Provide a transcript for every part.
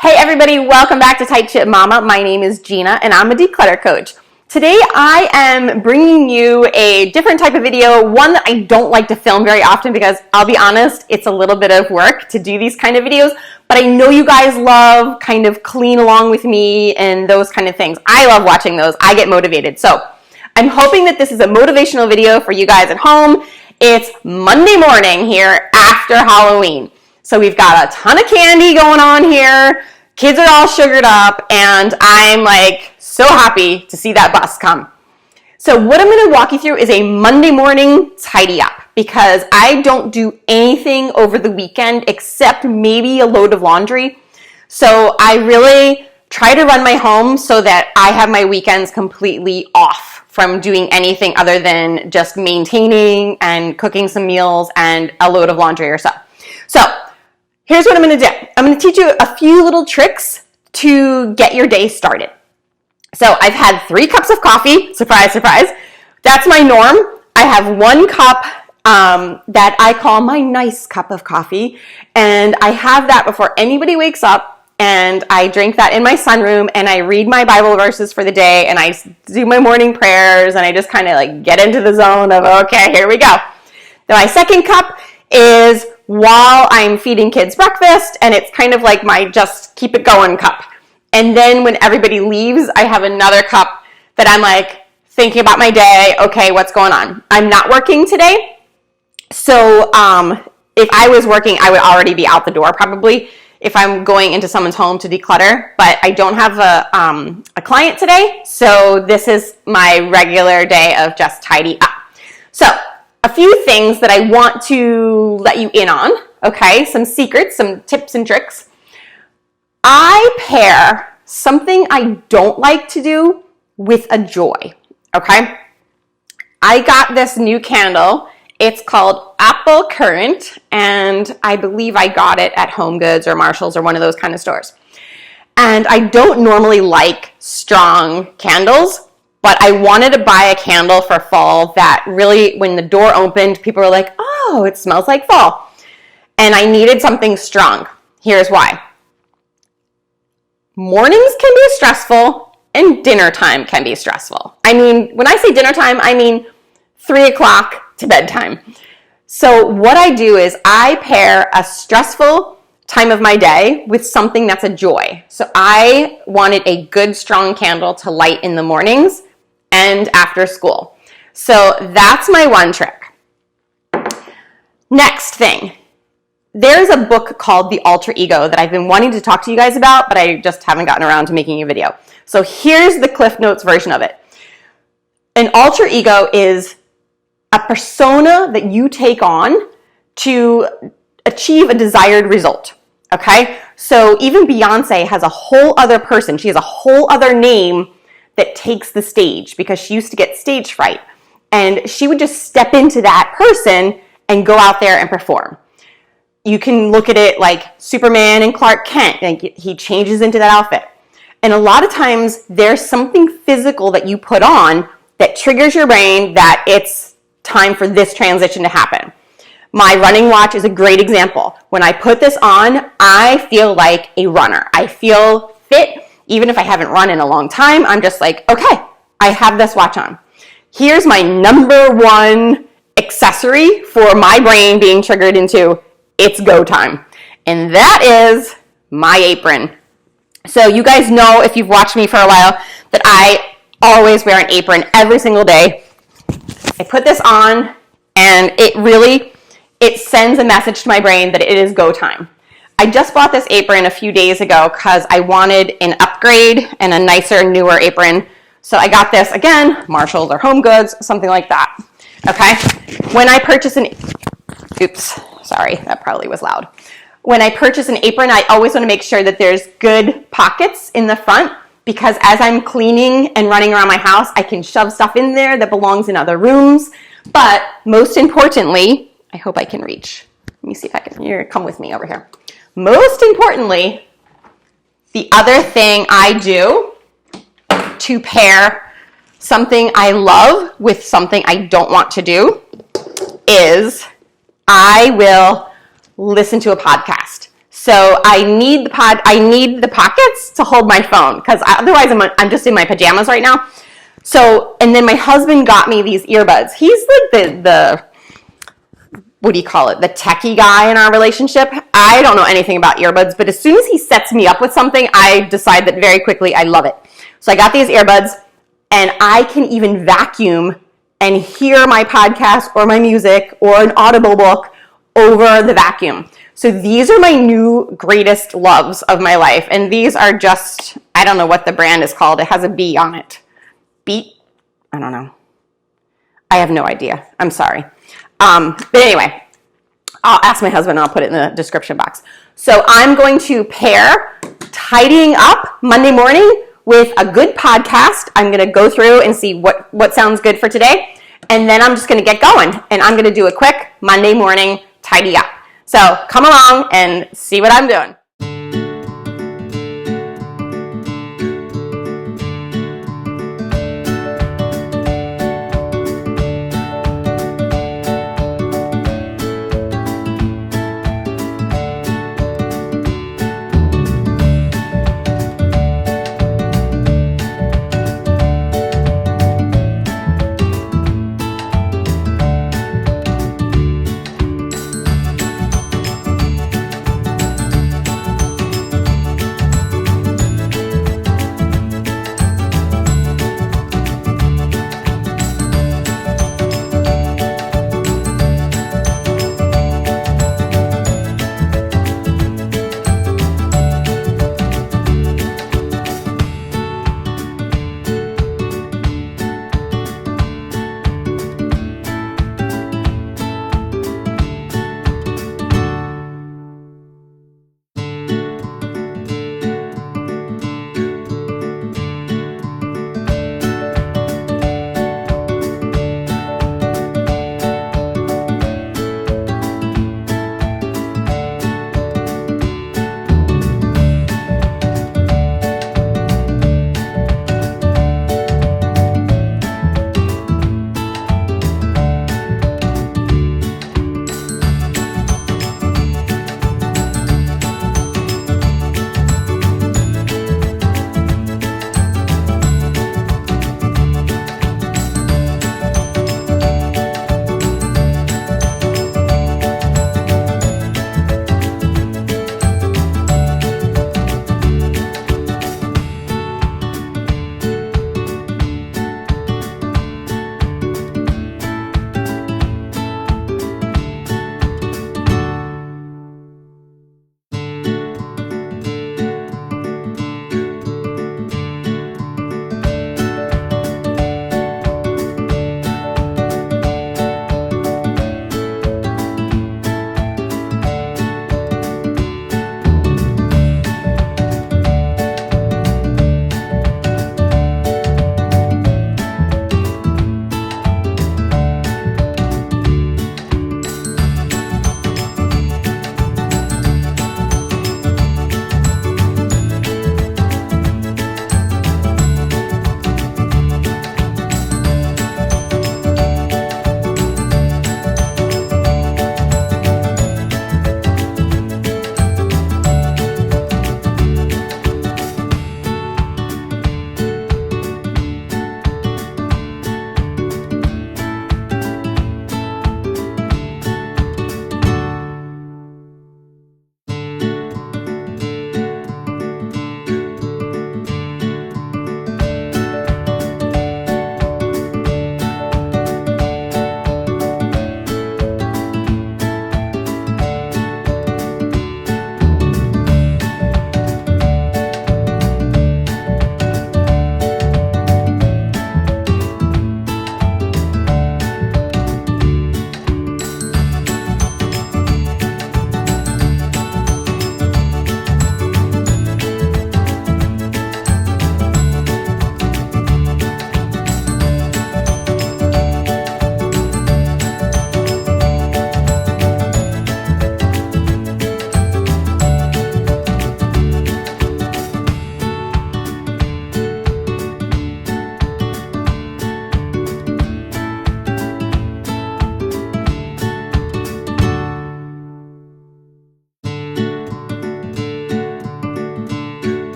Hey everybody, welcome back to Tight Ship Mama. My name is Gina and I'm a declutter coach. Today I am bringing you a different type of video, one that I don't like to film very often because I'll be honest, it's a little bit of work to do these kind of videos, but I know you guys love kind of clean along with me and those kind of things. I love watching those. I get motivated. So I'm hoping that this is a motivational video for you guys at home. It's Monday morning here after Halloween. So we've got a ton of candy going on here. Kids are all sugared up, and I'm like so happy to see that bus come. So what I'm going to walk you through is a Monday morning tidy up because I don't do anything over the weekend except maybe a load of laundry. So I really try to run my home so that I have my weekends completely off from doing anything other than just maintaining and cooking some meals and a load of laundry or so. So here's what I'm going to do. I'm going to teach you a few little tricks to get your day started. So I've had 3 cups of coffee. Surprise, surprise. That's my norm. I have 1 cup that I call my nice cup of coffee. And I have that before anybody wakes up. And I drink that in my sunroom. And I read my Bible verses for the day. And I do my morning prayers. And I just kind of like get into the zone of, okay, here we go. Then my second cup is while I'm feeding kids breakfast, and it's kind of like my just keep it going cup. And then when everybody leaves, I have another cup that I'm like thinking about my day. Okay, what's going on? I'm not working today. So if I was working, I would already be out the door probably if I'm going into someone's home to declutter. But I don't have a client today. So this is my regular day of just tidy up. So a few things that I want to let you in on, okay? Some secrets, some tips and tricks. I pair something I don't like to do with a joy, okay? I got this new candle. It's called Apple Currant, and I believe I got it at Home Goods or Marshall's or one of those kind of stores. And I don't normally like strong candles, but I wanted to buy a candle for fall that really, when the door opened, people were like, oh, it smells like fall. And I needed something strong. Here's why. Mornings can be stressful and dinner time can be stressful. I mean, when I say dinner time, I mean 3 o'clock to bedtime. So what I do is I pair a stressful time of my day with something that's a joy. So I wanted a good, strong candle to light in the mornings and after school. So that's my one trick. Next thing, there's a book called The Alter Ego that I've been wanting to talk to you guys about, but I just haven't gotten around to making a video. So here's the Cliff Notes version of it. An alter ego is a persona that you take on to achieve a desired result, okay? So even Beyonce has a whole other person. She has a whole other name that takes the stage because she used to get stage fright. And she would just step into that person and go out there and perform. You can look at it like Superman and Clark Kent. Like he changes into that outfit. And a lot of times there's something physical that you put on that triggers your brain that it's time for this transition to happen. My running watch is a great example. When I put this on, I feel like a runner. I feel fit. Even if I haven't run in a long time, I'm just like, okay, I have this watch on. Here's my number 1 accessory for my brain being triggered into it's go time. And that is my apron. So you guys know, if you've watched me for a while, that I always wear an apron every single day. I put this on and it sends a message to my brain that it is go time. I just bought this apron a few days ago because I wanted an upgrade and a nicer, newer apron. So I got this, again, Marshall's or Home Goods, something like that, okay? When I purchase oops, sorry, that probably was loud. When I purchase an apron, I always want to make sure that there's good pockets in the front because as I'm cleaning and running around my house, I can shove stuff in there that belongs in other rooms. But most importantly, I hope I can reach. Let me see if I can, here, come with me over here. Most importantly, the other thing I do to pair something I love with something I don't want to do is I will listen to a podcast. So I need the pockets to hold my phone, because otherwise I'm just in my pajamas right now. So, and then my husband got me these earbuds. He's like the what do you call it, the techie guy in our relationship. I don't know anything about earbuds, but as soon as he sets me up with something, I decide that very quickly I love it. So I got these earbuds, and I can even vacuum and hear my podcast or my music or an Audible book over the vacuum. So these are my new greatest loves of my life. And these are just, I don't know what the brand is called. It has a B on it. Beat? I don't know. I have no idea. I'm sorry. But anyway, I'll ask my husband and I'll put it in the description box. So I'm going to pair tidying up Monday morning with a good podcast. I'm going to go through and see what sounds good for today. And then I'm just going to get going. And I'm going to do a quick Monday morning tidy up. So come along and see what I'm doing.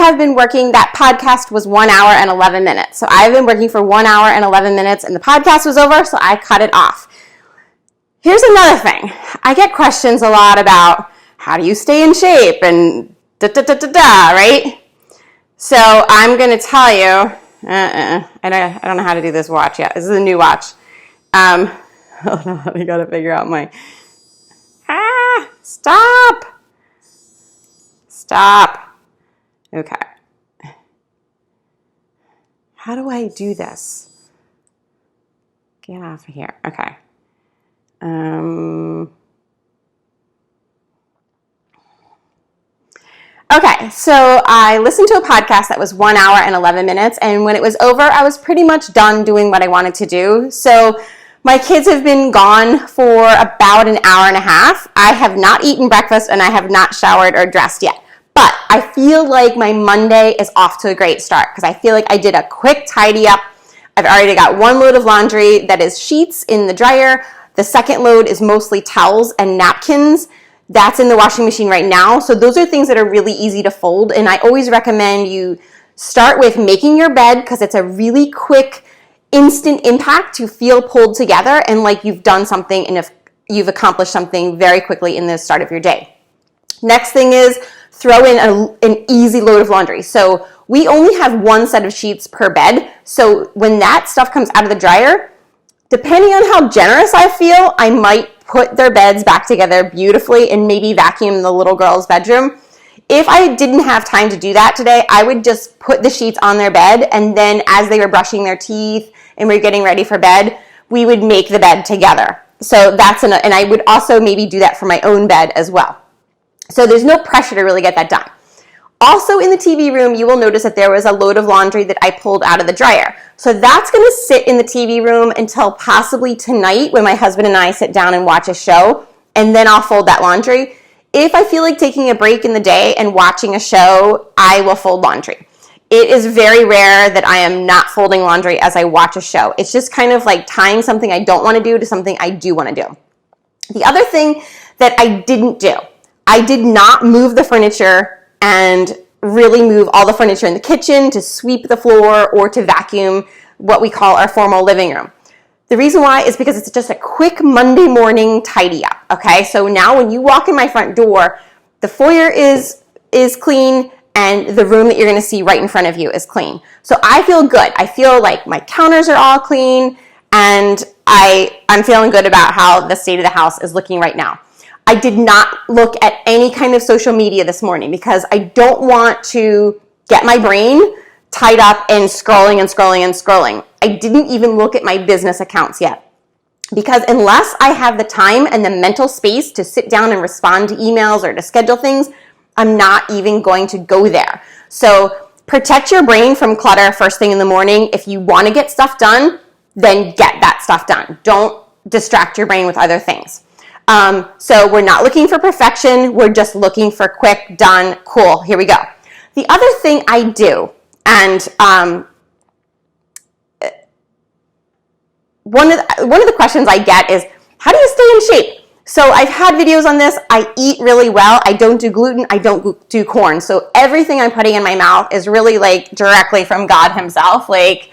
have been working, that podcast was 1 hour and 11 minutes. So I've been working for 1 hour and 11 minutes and the podcast was over, so I cut it off. Here's another thing. I get questions a lot about how do you stay in shape and right? So I'm going to tell you, I don't know how to do this watch yet. This is a new watch. Hold on, I got to figure out my, stop. Okay. How do I do this? Get off of here. Okay. Okay, so I listened to a podcast that was 1 hour and 11 minutes, and when it was over, I was pretty much done doing what I wanted to do. So my kids have been gone for about an hour and a half. I have not eaten breakfast, and I have not showered or dressed yet. But I feel like my Monday is off to a great start because I feel like I did a quick tidy up. I've already got one load of laundry that is sheets in the dryer. The second load is mostly towels and napkins. That's in the washing machine right now. So those are things that are really easy to fold. And I always recommend you start with making your bed because it's a really quick, instant impact to feel pulled together and like you've done something and if you've accomplished something very quickly in the start of your day. Next thing is throw in an easy load of laundry. So we only have one set of sheets per bed. So when that stuff comes out of the dryer, depending on how generous I feel, I might put their beds back together beautifully and maybe vacuum the little girl's bedroom. If I didn't have time to do that today, I would just put the sheets on their bed and then as they were brushing their teeth and we're getting ready for bed, we would make the bed together. So and I would also maybe do that for my own bed as well. So there's no pressure to really get that done. Also in the TV room, you will notice that there was a load of laundry that I pulled out of the dryer. So that's going to sit in the TV room until possibly tonight when my husband and I sit down and watch a show, and then I'll fold that laundry. If I feel like taking a break in the day and watching a show, I will fold laundry. It is very rare that I am not folding laundry as I watch a show. It's just kind of like tying something I don't want to do to something I do want to do. The other thing that I didn't do, I did not move the furniture and really move all the furniture in the kitchen to sweep the floor or to vacuum what we call our formal living room. The reason why is because it's just a quick Monday morning tidy up, okay? So now when you walk in my front door, the foyer is clean and the room that you're gonna see right in front of you is clean. So I feel good. I feel like my counters are all clean and I'm feeling good about how the state of the house is looking right now. I did not look at any kind of social media this morning because I don't want to get my brain tied up in scrolling. I didn't even look at my business accounts yet because unless I have the time and the mental space to sit down and respond to emails or to schedule things, I'm not even going to go there. So protect your brain from clutter first thing in the morning. If you want to get stuff done, then get that stuff done. Don't distract your brain with other things. So we're not looking for perfection. We're just looking for quick, done, cool. Here we go. The other thing I do, and one of the questions I get is, how do you stay in shape? So I've had videos on this. I eat really well. I don't do gluten. I don't do corn. So everything I'm putting in my mouth is really like directly from God himself. Like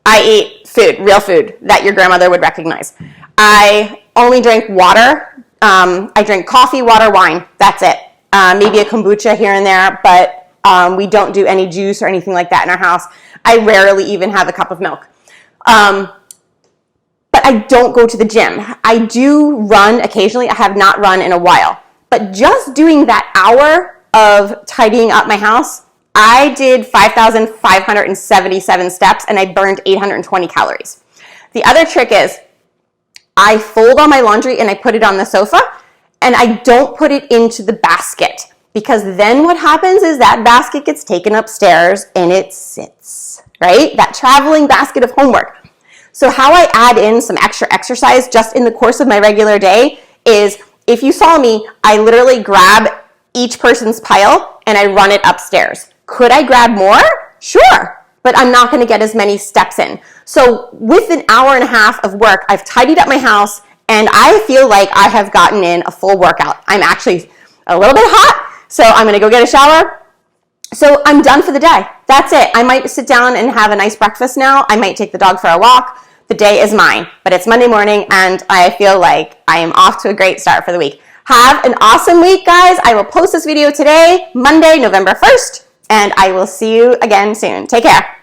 I eat food, real food that your grandmother would recognize. I only drink water. I drink coffee, water, wine. That's it. Maybe a kombucha here and there, but we don't do any juice or anything like that in our house. I rarely even have a cup of milk. But I don't go to the gym. I do run occasionally. I have not run in a while. But just doing that hour of tidying up my house, I did 5,577 steps and I burned 820 calories. The other trick is I fold all my laundry and I put it on the sofa and I don't put it into the basket because then what happens is that basket gets taken upstairs and it sits, right? That traveling basket of homework. So how I add in some extra exercise just in the course of my regular day is, if you saw me, I literally grab each person's pile and I run it upstairs. Could I grab more? Sure, but I'm not going to get as many steps in. So with an hour and a half of work, I've tidied up my house and I feel like I have gotten in a full workout. I'm actually a little bit hot, so I'm going to go get a shower So I'm done for the day. That's it. I might sit down and have a nice breakfast now. I might take the dog for a walk. The day is mine, but it's Monday morning and I feel like I am off to a great start for the week. Have an awesome week, guys. I will post this video today, Monday, November 1st, and I will see you again soon. Take care.